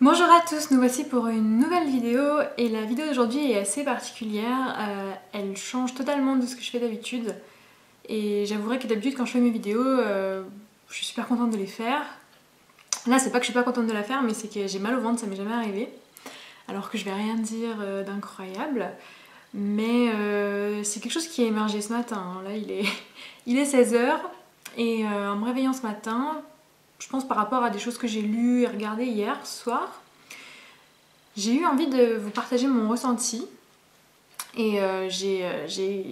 Bonjour à tous, nous voici pour une nouvelle vidéo et la vidéo d'aujourd'hui est assez particulière, elle change totalement de ce que je fais d'habitude et j'avouerai que d'habitude quand je fais mes vidéos, je suis super contente de les faire. Là c'est pas que je suis pas contente de la faire mais c'est que j'ai mal au ventre, ça m'est jamais arrivé, alors que je vais rien dire d'incroyable, mais c'est quelque chose qui est émergé ce matin. Là il est 16 h et en me réveillant ce matin, je pense par rapport à des choses que j'ai lues et regardées hier soir, j'ai eu envie de vous partager mon ressenti et j'ai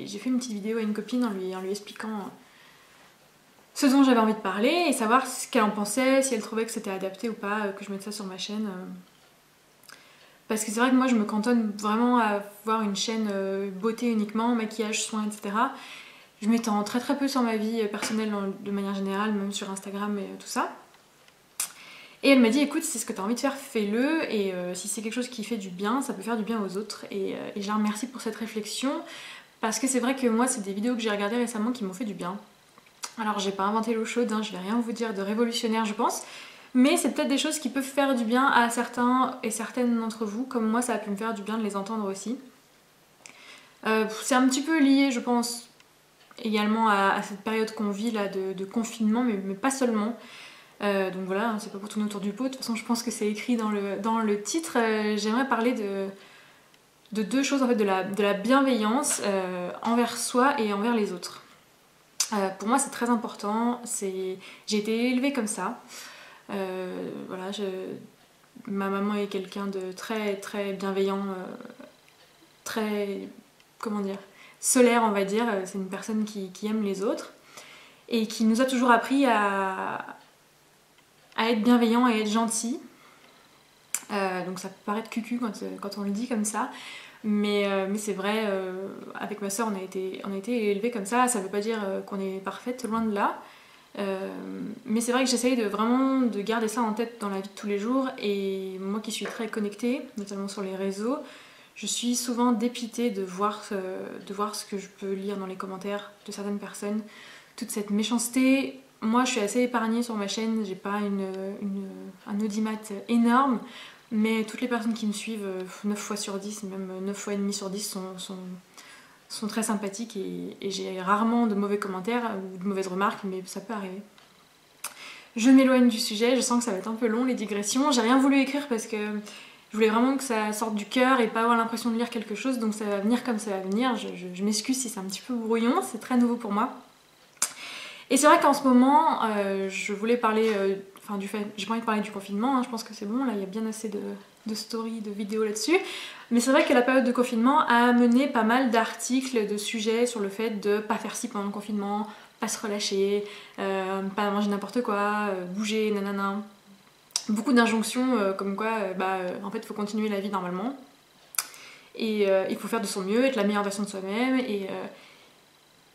fait une petite vidéo à une copine en lui expliquant ce dont j'avais envie de parler et savoir ce qu'elle en pensait, si elle trouvait que c'était adapté ou pas que je mette ça sur ma chaîne. Parce que c'est vrai que moi je me cantonne vraiment à voir une chaîne beauté uniquement, maquillage, soins, etc. Je m'étends très très peu sur ma vie personnelle de manière générale, même sur Instagram et tout ça. Et elle m'a dit écoute, si c'est ce que tu as envie de faire, fais-le, et si c'est quelque chose qui fait du bien, ça peut faire du bien aux autres. Et je la remercie pour cette réflexion, parce que c'est vrai que moi c'est des vidéos que j'ai regardées récemment qui m'ont fait du bien. Alors j'ai pas inventé l'eau chaude, hein, je vais rien vous dire de révolutionnaire je pense, mais c'est peut-être des choses qui peuvent faire du bien à certains et certaines d'entre vous, comme moi ça a pu me faire du bien de les entendre aussi. C'est un petit peu lié je pense également à cette période qu'on vit là de confinement, mais pas seulement. Donc voilà, c'est pas pour tourner autour du pot, de toute façon je pense que c'est écrit dans le titre. J'aimerais parler de deux choses en fait, de la bienveillance envers soi et envers les autres. Pour moi c'est très important, j'ai été élevée comme ça. Voilà, ma maman est quelqu'un de très très bienveillant, très, comment dire, solaire on va dire. C'est une personne qui aime les autres et qui nous a toujours appris à être bienveillant et être gentil. Donc ça peut paraître cucu quand on le dit comme ça, mais c'est vrai, avec ma soeur on a été élevés comme ça veut pas dire qu'on est parfaite, loin de là. Mais c'est vrai que j'essaye vraiment de garder ça en tête dans la vie de tous les jours, et moi qui suis très connectée, notamment sur les réseaux, je suis souvent dépitée de voir ce que je peux lire dans les commentaires de certaines personnes, toute cette méchanceté. Moi je suis assez épargnée sur ma chaîne, j'ai pas un audimat énorme, mais toutes les personnes qui me suivent 9 fois sur 10, même 9 fois et demi sur 10 sont très sympathiques, et j'ai rarement de mauvais commentaires ou de mauvaises remarques, mais ça peut arriver. Je m'éloigne du sujet, je sens que ça va être un peu long les digressions. J'ai rien voulu écrire parce que je voulais vraiment que ça sorte du cœur et pas avoir l'impression de lire quelque chose, donc ça va venir comme ça va venir. Je m'excuse si c'est un petit peu brouillon, c'est très nouveau pour moi. Et c'est vrai qu'en ce moment, je voulais parler, du fait, j'ai pas envie de parler du confinement, hein, je pense que c'est bon, là il y a bien assez de stories, de vidéos là-dessus. Mais c'est vrai que la période de confinement a amené pas mal d'articles, de sujets sur le fait de pas faire ci pendant le confinement, pas se relâcher, pas manger n'importe quoi, bouger, nanana. Beaucoup d'injonctions comme quoi, en fait, il faut continuer la vie normalement. Et il faut faire de son mieux, être la meilleure version de soi-même. Et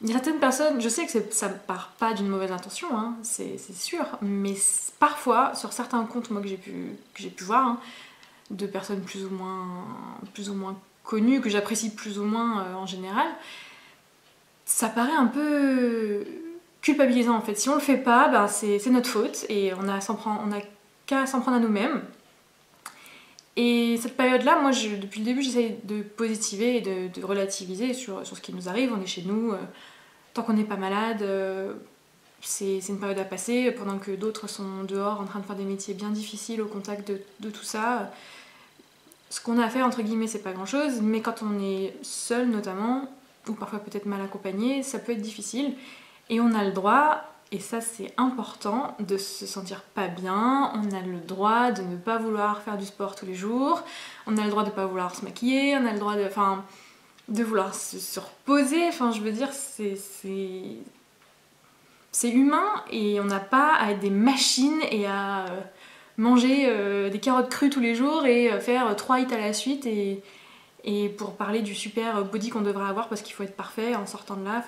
il y a certaines personnes, je sais que ça part pas d'une mauvaise intention, hein, c'est sûr, mais parfois, sur certains comptes moi, que j'ai pu voir, hein, de personnes plus ou moins connues, que j'apprécie plus ou moins en général, ça paraît un peu culpabilisant en fait. Si on le fait pas, c'est notre faute et on a qu'à s'en prendre à nous-mêmes. Et cette période-là, moi depuis le début j'essaye de positiver et de relativiser sur ce qui nous arrive. On est chez nous, tant qu'on n'est pas malade, c'est une période à passer, pendant que d'autres sont dehors en train de faire des métiers bien difficiles au contact de tout ça. Ce qu'on a à faire entre guillemets c'est pas grand chose, mais quand on est seul notamment, ou parfois peut-être mal accompagné, ça peut être difficile, et on a le droit, et ça c'est important, de se sentir pas bien. On a le droit de ne pas vouloir faire du sport tous les jours, on a le droit de pas vouloir se maquiller, on a le droit de vouloir se reposer, je veux dire c'est humain, et on n'a pas à être des machines et à manger des carottes crues tous les jours et faire 3 hits à la suite, et pour parler du super body qu'on devrait avoir parce qu'il faut être parfait en sortant de là.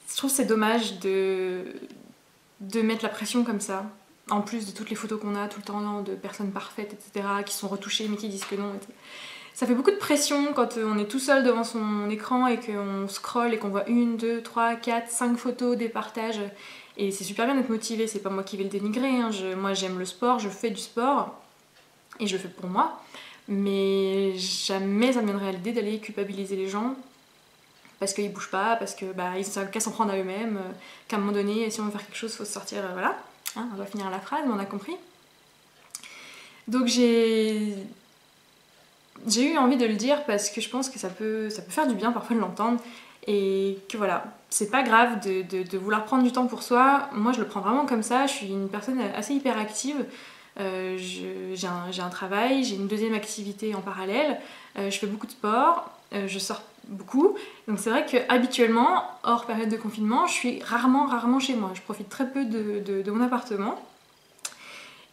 Je trouve que c'est dommage de mettre la pression comme ça, en plus de toutes les photos qu'on a tout le temps de personnes parfaites, etc., qui sont retouchées mais qui disent que non. Ça fait beaucoup de pression quand on est tout seul devant son écran et qu'on scrolle et qu'on voit 1, 2, 3, 4, 5 photos, des partages. Et c'est super bien d'être motivé, c'est pas moi qui vais le dénigrer, hein. Moi j'aime le sport, je fais du sport et je le fais pour moi. Mais jamais ça me viendrait à l'idée d'aller culpabiliser les gens parce qu'ils bougent pas, parce que ils savent qu'à s'en prendre à eux-mêmes, qu'à un moment donné, si on veut faire quelque chose, il faut se sortir, voilà. Hein, on va finir la phrase, mais on a compris. Donc j'ai eu envie de le dire parce que je pense que ça peut faire du bien parfois de l'entendre et que voilà, c'est pas grave de vouloir prendre du temps pour soi. Moi je le prends vraiment comme ça, je suis une personne assez hyperactive. J'ai un travail, j'ai une deuxième activité en parallèle, je fais beaucoup de sport, je sors beaucoup. Donc c'est vrai que habituellement, hors période de confinement, je suis rarement chez moi. Je profite très peu de mon appartement.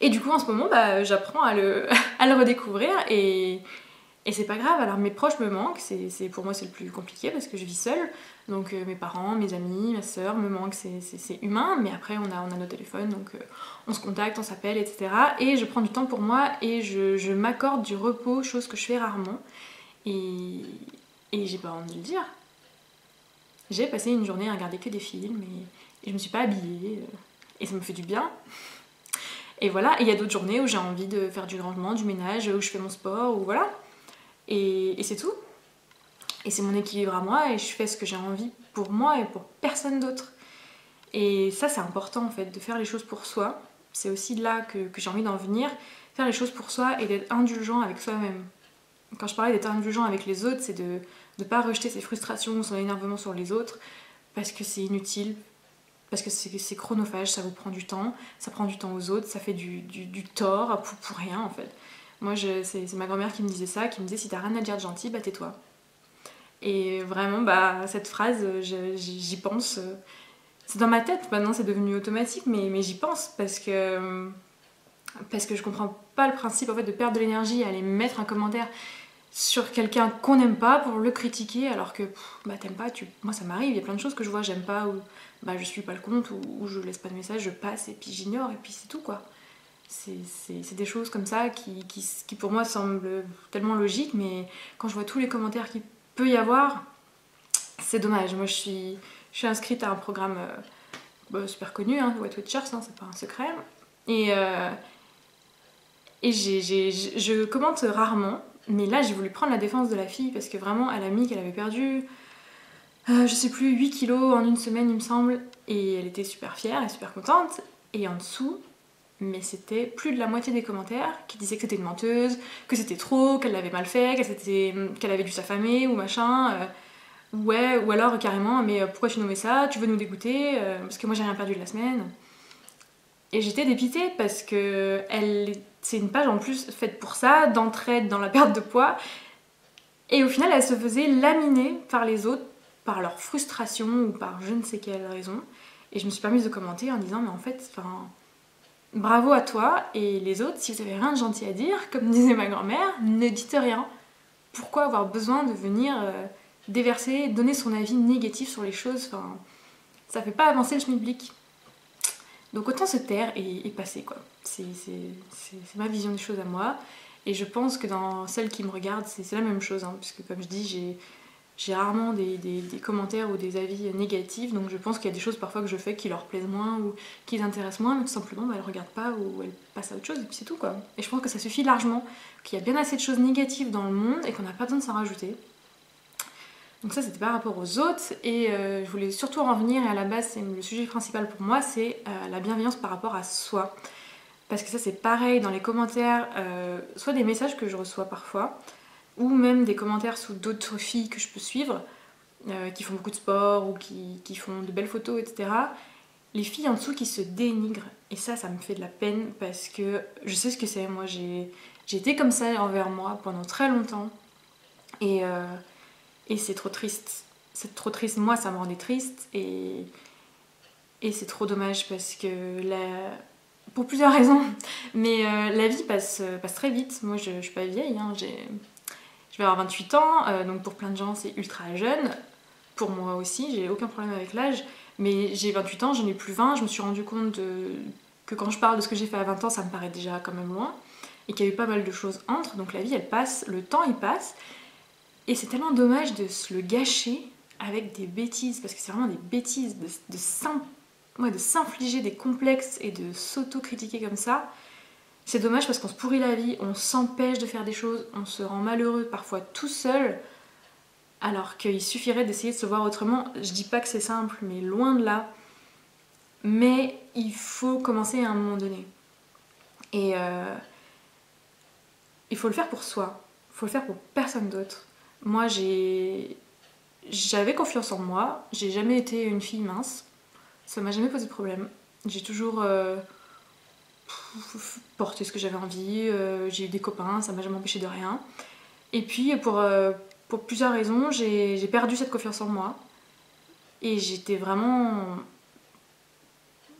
Et du coup en ce moment, j'apprends à le redécouvrir et c'est pas grave. Alors mes proches me manquent, pour moi c'est le plus compliqué parce que je vis seule. Donc mes parents, mes amis, ma soeur me manquent, c'est humain. Mais après on a nos téléphones, donc on se contacte, on s'appelle, etc. Et je prends du temps pour moi et je m'accorde du repos, chose que je fais rarement. Et j'ai pas honte de le dire. J'ai passé une journée à regarder que des films et je me suis pas habillée. Et ça me fait du bien. Et voilà, et il y a d'autres journées où j'ai envie de faire du rangement, du ménage, où je fais mon sport, ou voilà. Et c'est tout. Et c'est mon équilibre à moi et je fais ce que j'ai envie pour moi et pour personne d'autre. Et ça c'est important en fait, de faire les choses pour soi. C'est aussi là que j'ai envie d'en venir. Faire les choses pour soi et d'être indulgent avec soi-même. Quand je parlais d'être indulgent avec les autres, c'est de ne pas rejeter ses frustrations ou son énervement sur les autres parce que c'est inutile, parce que c'est chronophage, ça vous prend du temps, ça prend du temps aux autres, ça fait du tort pour rien en fait. Moi, c'est ma grand-mère qui me disait ça, qui me disait si t'as rien à dire de gentil, tais-toi. Et vraiment, cette phrase, j'y pense. C'est dans ma tête, maintenant c'est devenu automatique, mais j'y pense parce que je comprends pas le principe en fait de perdre de l'énergie à aller mettre un commentaire sur quelqu'un qu'on n'aime pas pour le critiquer alors que t'aimes pas, moi ça m'arrive, il y a plein de choses que je vois j'aime pas ou je suis pas le compte ou je laisse pas de message, je passe et puis j'ignore et puis c'est tout quoi. C'est des choses comme ça qui pour moi semblent tellement logiques, mais quand je vois tous les commentaires qu'il peut y avoir, c'est dommage. Moi je suis inscrite à un programme super connu, hein, Weight Watchers, hein, c'est pas un secret. Et je commente rarement, mais là j'ai voulu prendre la défense de la fille parce que vraiment elle a mis qu'elle avait perdu, je sais plus, 8 kilos en une semaine il me semble, et elle était super fière et super contente. Et en dessous, mais c'était plus de la moitié des commentaires qui disaient que c'était une menteuse, que c'était trop, qu'elle l'avait mal fait, qu'elle avait dû s'affamer ou machin. Ouais, ou alors carrément, mais pourquoi tu nous mets ça? Tu veux nous dégoûter? Parce que moi j'ai rien perdu de la semaine. Et j'étais dépitée parce que c'est une page en plus faite pour ça, d'entraide dans la perte de poids. Et au final, elle se faisait laminer par les autres, par leur frustration ou par je ne sais quelle raison. Et je me suis permise de commenter en disant, mais en fait, bravo à toi et les autres, si vous avez rien de gentil à dire, comme disait ma grand-mère, ne dites rien. Pourquoi avoir besoin de venir déverser, donner son avis négatif sur les choses? Ça fait pas avancer le schmilblick. Donc autant se taire et passer quoi. C'est ma vision des choses à moi. Et je pense que dans celles qui me regardent, c'est la même chose, hein, puisque comme je dis, j'ai rarement des commentaires ou des avis négatifs, donc je pense qu'il y a des choses parfois que je fais qui leur plaisent moins ou qui les intéressent moins, mais tout simplement elles regardent pas ou elles passent à autre chose et puis c'est tout quoi. Et je pense que ça suffit largement, qu'il y a bien assez de choses négatives dans le monde et qu'on n'a pas besoin de s'en rajouter. Donc ça c'était par rapport aux autres et je voulais surtout en revenir, et à la base c'est le sujet principal pour moi, c'est la bienveillance par rapport à soi. Parce que ça c'est pareil dans les commentaires, soit des messages que je reçois parfois, ou même des commentaires sous d'autres filles que je peux suivre, qui font beaucoup de sport ou qui font de belles photos, etc. Les filles en dessous qui se dénigrent. Et ça me fait de la peine parce que je sais ce que c'est. Moi j'ai été comme ça envers moi pendant très longtemps. Et c'est trop triste. C'est trop triste. Moi ça me rendait triste et c'est trop dommage parce que pour plusieurs raisons. Mais la vie passe très vite. Moi je suis pas vieille, hein. Je vais avoir 28 ans, donc pour plein de gens c'est ultra jeune. Pour moi aussi, j'ai aucun problème avec l'âge. Mais j'ai 28 ans, j'en ai plus 20. Je me suis rendu compte que quand je parle de ce que j'ai fait à 20 ans, ça me paraît déjà quand même loin. et qu'il y a eu pas mal de choses entre, donc la vie elle passe, le temps il passe, et c'est tellement dommage de se le gâcher avec des bêtises, parce que c'est vraiment des bêtises, de s'infliger des complexes et de s'auto-critiquer comme ça. C'est dommage parce qu'on se pourrit la vie, on s'empêche de faire des choses, on se rend malheureux parfois tout seul, alors qu'il suffirait d'essayer de se voir autrement. Je dis pas que c'est simple, mais loin de là. Mais il faut commencer à un moment donné. Et il faut le faire pour soi, il faut le faire pour personne d'autre. Moi j'avais confiance en moi, j'ai jamais été une fille mince, ça m'a jamais posé de problème. J'ai toujours porté ce que j'avais envie, j'ai eu des copains, ça m'a jamais empêché de rien. Et puis pour plusieurs raisons, j'ai perdu cette confiance en moi. Et j'étais vraiment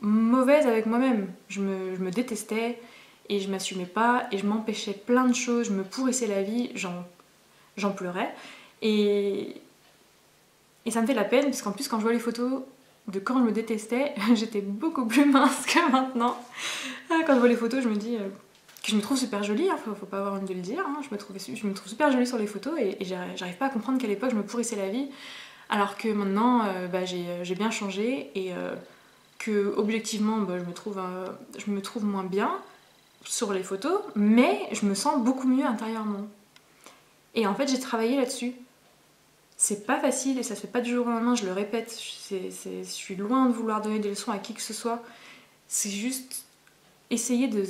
mauvaise avec moi-même. Je me détestais et je m'assumais pas et je m'empêchais plein de choses, je me pourrissais la vie, j'en pleurais. Et ça me fait la peine, parce qu'en plus quand je vois les photos de quand je me détestais, j'étais beaucoup plus mince que maintenant. Quand je vois les photos, je me dis que je me trouve super jolie, hein, faut pas avoir honte de le dire, hein, je me trouve super jolie sur les photos et j'arrive pas à comprendre qu'à l'époque je me pourrissais la vie, alors que maintenant j'ai bien changé et que objectivement je me trouve moins bien sur les photos, mais je me sens beaucoup mieux intérieurement. Et en fait j'ai travaillé là-dessus. C'est pas facile et ça se fait pas du jour au lendemain, je le répète, je suis loin de vouloir donner des leçons à qui que ce soit. C'est juste essayer de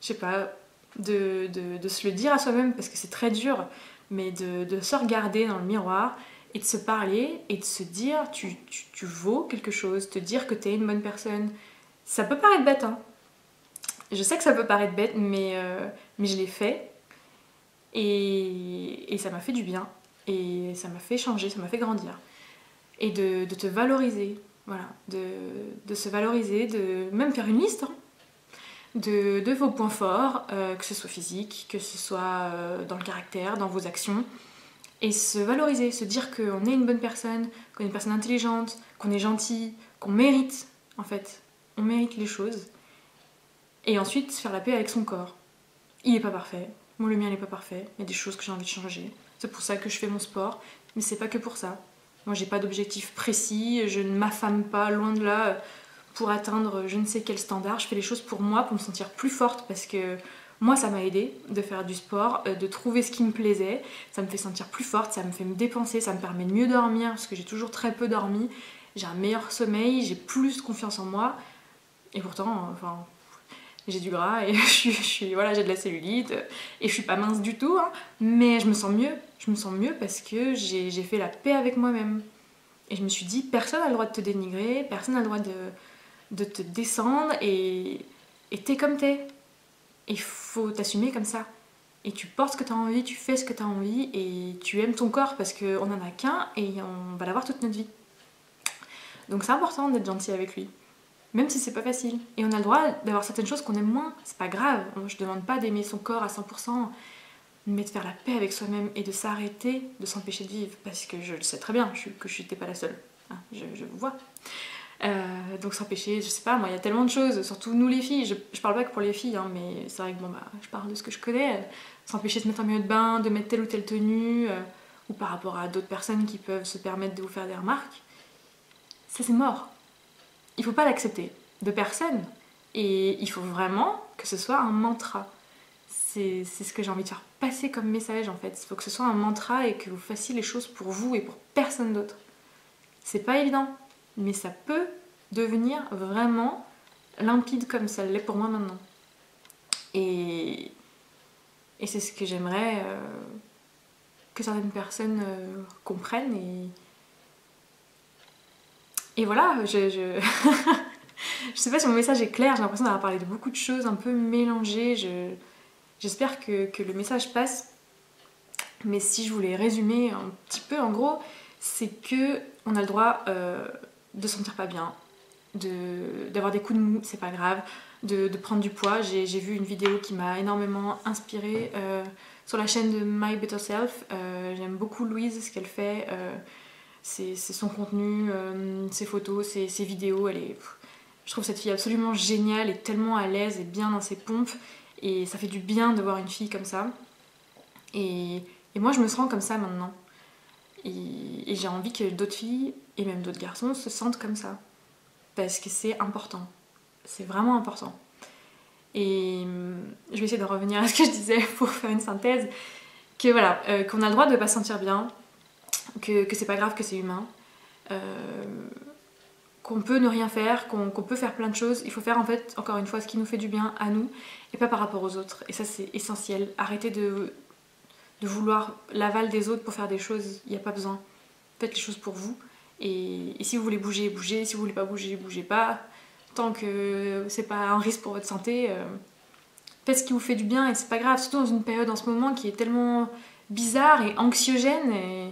je sais pas, de se le dire à soi-même parce que c'est très dur, mais de se regarder dans le miroir et de se parler et de se dire tu vaux quelque chose, te dire que t'es une bonne personne. Ça peut paraître bête, hein. Je sais que ça peut paraître bête, mais je l'ai fait et ça m'a fait du bien et ça m'a fait changer, ça m'a fait grandir. Et de te valoriser, voilà, de se valoriser, de même faire une liste, hein, de vos points forts, que ce soit physique, que ce soit dans le caractère, dans vos actions, et se valoriser, se dire qu'on est une bonne personne, qu'on est une personne intelligente, qu'on est gentil, qu'on mérite, en fait, on mérite les choses, et ensuite faire la paix avec son corps. Il n'est pas parfait, moi le mien n'est pas parfait, il y a des choses que j'ai envie de changer, c'est pour ça que je fais mon sport, mais c'est pas que pour ça. Moi j'ai pas d'objectif précis, je ne m'affame pas, loin de là, pour atteindre je ne sais quel standard. Je fais les choses pour moi, pour me sentir plus forte, parce que moi ça m'a aidé de faire du sport, de trouver ce qui me plaisait, ça me fait sentir plus forte, ça me fait me dépenser, ça me permet de mieux dormir, parce que j'ai toujours très peu dormi, j'ai un meilleur sommeil, j'ai plus confiance en moi, et pourtant, enfin, j'ai du gras et voilà, j'ai de la cellulite et je suis pas mince du tout, hein, mais je me sens mieux parce que j'ai fait la paix avec moi-même. Et je me suis dit, personne n'a le droit de te dénigrer, personne n'a le droit de te descendre et t'es comme t'es. Et il faut t'assumer comme ça. Et tu portes ce que t'as envie, tu fais ce que t'as envie et tu aimes ton corps parce qu'on en a qu'un et on va l'avoir toute notre vie. Donc c'est important d'être gentil avec lui. Même si c'est pas facile. Et on a le droit d'avoir certaines choses qu'on aime moins, c'est pas grave. Je demande pas d'aimer son corps à 100%, mais de faire la paix avec soi-même et de s'arrêter de s'empêcher de vivre. Parce que je le sais très bien que je n'étais pas la seule. Hein, je vous vois. Donc s'empêcher, je sais pas, moi il y a tellement de choses, surtout nous les filles, je parle pas que pour les filles, hein, mais c'est vrai que bon, je parle de ce que je connais, s'empêcher de se mettre en maillot de bain, de mettre telle ou telle tenue, ou par rapport à d'autres personnes qui peuvent se permettre de vous faire des remarques, ça c'est mort. Il faut pas l'accepter de personne et il faut vraiment que ce soit un mantra. C'est ce que j'ai envie de faire passer comme message en fait. Il faut que ce soit un mantra et que vous fassiez les choses pour vous et pour personne d'autre. C'est pas évident, mais ça peut devenir vraiment limpide comme ça l'est pour moi maintenant. Et c'est ce que j'aimerais que certaines personnes comprennent et voilà, je sais pas si mon message est clair, j'ai l'impression d'avoir parlé de beaucoup de choses un peu mélangées, j'espère que le message passe, mais si je voulais résumer un petit peu, en gros, c'est que on a le droit de se sentir pas bien, d'avoir des coups de mou, c'est pas grave, de prendre du poids. J'ai vu une vidéo qui m'a énormément inspirée sur la chaîne de My Better Self, j'aime beaucoup Louise, ce qu'elle fait, c'est son contenu, ses photos, ses vidéos, Je trouve cette fille absolument géniale et tellement à l'aise et bien dans ses pompes. Et ça fait du bien de voir une fille comme ça. Et moi je me sens comme ça maintenant. Et j'ai envie que d'autres filles et même d'autres garçons se sentent comme ça. Parce que c'est important. C'est vraiment important. Et je vais essayer de revenir à ce que je disais pour faire une synthèse. Que voilà, qu'on a le droit de pas se sentir bien, que c'est pas grave, que c'est humain, qu'on peut ne rien faire, qu'on peut faire plein de choses. Il faut faire en fait, encore une fois, ce qui nous fait du bien à nous et pas par rapport aux autres. Et ça c'est essentiel. Arrêtez de vouloir l'aval des autres pour faire des choses, il n'y a pas besoin. Faites les choses pour vous. Et si vous voulez bouger, bougez. Si vous voulez pas bouger, bougez pas. Tant que c'est pas un risque pour votre santé, faites ce qui vous fait du bien et c'est pas grave. Surtout dans une période en ce moment qui est tellement bizarre et anxiogène. Et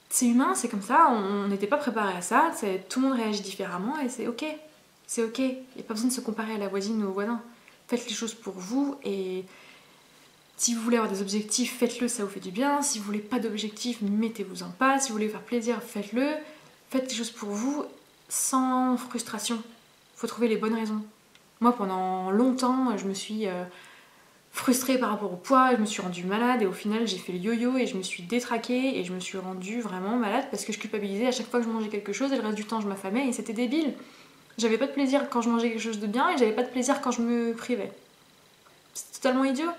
c'est humain, c'est comme ça. On n'était pas préparé à ça. Tout le monde réagit différemment et c'est ok. C'est ok. Il n'y a pas besoin de se comparer à la voisine ou au voisin. Faites les choses pour vous et si vous voulez avoir des objectifs, faites-le, ça vous fait du bien. Si vous voulez pas d'objectifs, mettez-vous en pas. Si vous voulez faire plaisir, faites-le. Faites les choses pour vous, sans frustration. Faut trouver les bonnes raisons. Moi, pendant longtemps, je me suis frustrée par rapport au poids, je me suis rendue malade et au final, j'ai fait le yo-yo et je me suis détraquée et je me suis rendue vraiment malade parce que je culpabilisais à chaque fois que je mangeais quelque chose et le reste du temps, je m'affamais et c'était débile. J'avais pas de plaisir quand je mangeais quelque chose de bien et j'avais pas de plaisir quand je me privais. C'est totalement idiot.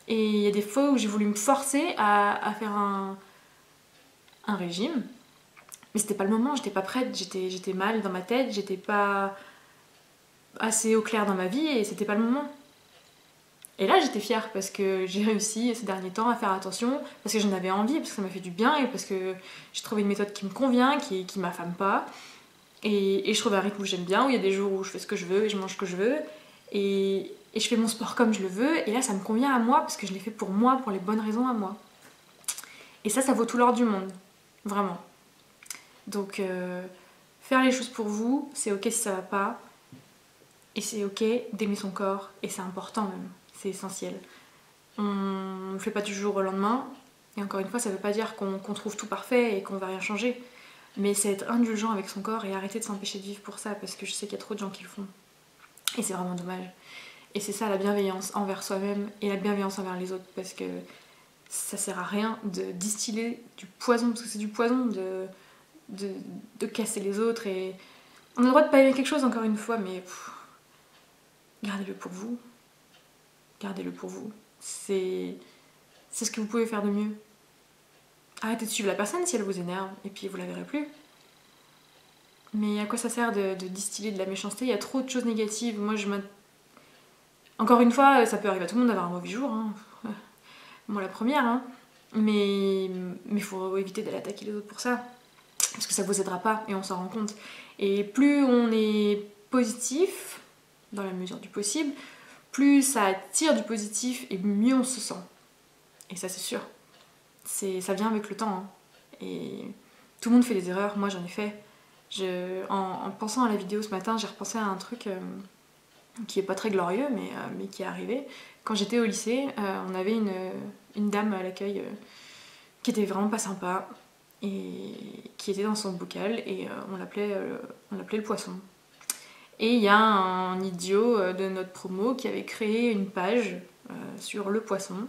Et il y a des fois où j'ai voulu me forcer à faire un régime, mais c'était pas le moment, j'étais pas prête, j'étais mal dans ma tête, j'étais pas assez au clair dans ma vie et c'était pas le moment. Et là j'étais fière parce que j'ai réussi ces derniers temps à faire attention, parce que j'en avais envie, parce que ça m'a fait du bien et parce que j'ai trouvé une méthode qui me convient, qui m'affame pas. Et je trouve un rythme où j'aime bien, où il y a des jours où je fais ce que je veux et je mange ce que je veux. Et je fais mon sport comme je le veux, et là ça me convient à moi parce que je l'ai fait pour moi, pour les bonnes raisons à moi. Et ça vaut tout l'or du monde, vraiment. Donc faire les choses pour vous, c'est ok si ça va pas, et c'est ok d'aimer son corps, et c'est important même, c'est essentiel. On ne fait pas du jour au lendemain, et encore une fois ça veut pas dire qu'on trouve tout parfait et qu'on va rien changer, mais c'est être indulgent avec son corps et arrêter de s'empêcher de vivre pour ça, parce que je sais qu'il y a trop de gens qui le font. Et c'est vraiment dommage. Et c'est ça la bienveillance envers soi-même et la bienveillance envers les autres, parce que ça sert à rien de distiller du poison, parce que c'est du poison de casser les autres. Et on a le droit de pas aimer quelque chose, encore une fois, mais gardez-le pour vous. Gardez-le pour vous. C'est ce que vous pouvez faire de mieux. Arrêtez de suivre la personne si elle vous énerve, et puis vous la verrez plus. Mais à quoi ça sert de distiller de la méchanceté? Il y a trop de choses négatives. Moi, encore une fois, ça peut arriver à tout le monde d'avoir un mauvais jour. Hein. Moi, la première. Hein. Mais il faut éviter d'aller attaquer les autres pour ça. Parce que ça vous aidera pas, et on s'en rend compte. Et plus on est positif, dans la mesure du possible, plus ça attire du positif et mieux on se sent. Et ça, c'est sûr. Ça vient avec le temps. Hein. Et tout le monde fait des erreurs. Moi, j'en ai fait. En pensant à la vidéo ce matin, j'ai repensé à un truc qui est pas très glorieux, mais qui est arrivé. Quand j'étais au lycée, on avait une dame à l'accueil qui était vraiment pas sympa et qui était dans son bocal et on l'appelait le poisson. Et il y a un idiot de notre promo qui avait créé une page sur le poisson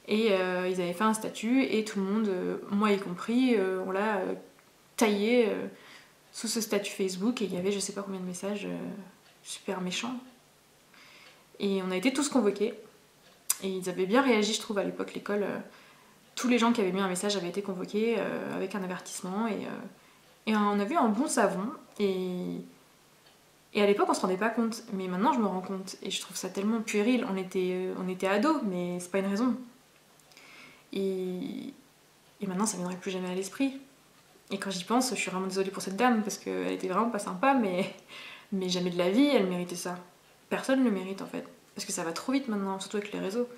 et ils avaient fait un statut et tout le monde, moi y compris, on l'a taillé sous ce statut Facebook et il y avait je sais pas combien de messages super méchants. Et on a été tous convoqués et ils avaient bien réagi, je trouve, à l'époque, l'école. Tous les gens qui avaient mis un message avaient été convoqués avec un avertissement et on a vu un bon savon et à l'époque on se rendait pas compte, mais maintenant je me rends compte et je trouve ça tellement puéril. On était ados, mais c'est pas une raison. Et maintenant ça viendrait plus jamais à l'esprit. Et quand j'y pense, je suis vraiment désolée pour cette dame parce qu'elle était vraiment pas sympa, mais jamais de la vie elle méritait ça. Personne ne le mérite en fait, parce que ça va trop vite maintenant, surtout avec les réseaux.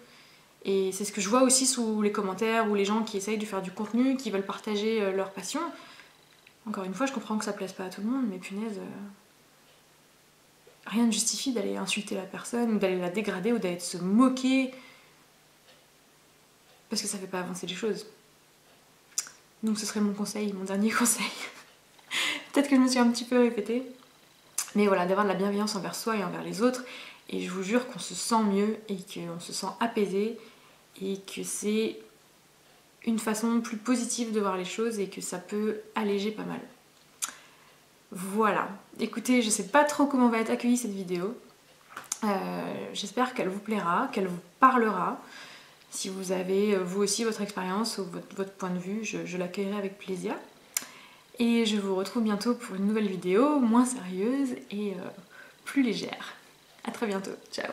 Et c'est ce que je vois aussi sous les commentaires ou les gens qui essayent de faire du contenu, qui veulent partager leur passion. Encore une fois, je comprends que ça plaise pas à tout le monde, mais punaise, rien ne justifie d'aller insulter la personne, ou d'aller la dégrader, ou d'aller se moquer, parce que ça fait pas avancer les choses. Donc ce serait mon conseil, mon dernier conseil. Peut-être que je me suis un petit peu répétée, Mais voilà, d'avoir de la bienveillance envers soi et envers les autres. Et je vous jure qu'on se sent mieux et qu'on se sent apaisé et que c'est une façon plus positive de voir les choses et que ça peut alléger pas mal. Voilà, écoutez, je sais pas trop comment va être accueillie cette vidéo. J'espère qu'elle vous plaira, qu'elle vous parlera. Si vous avez vous aussi votre expérience ou votre point de vue, je l'accueillerai avec plaisir. Et je vous retrouve bientôt pour une nouvelle vidéo moins sérieuse et plus légère. A très bientôt, ciao!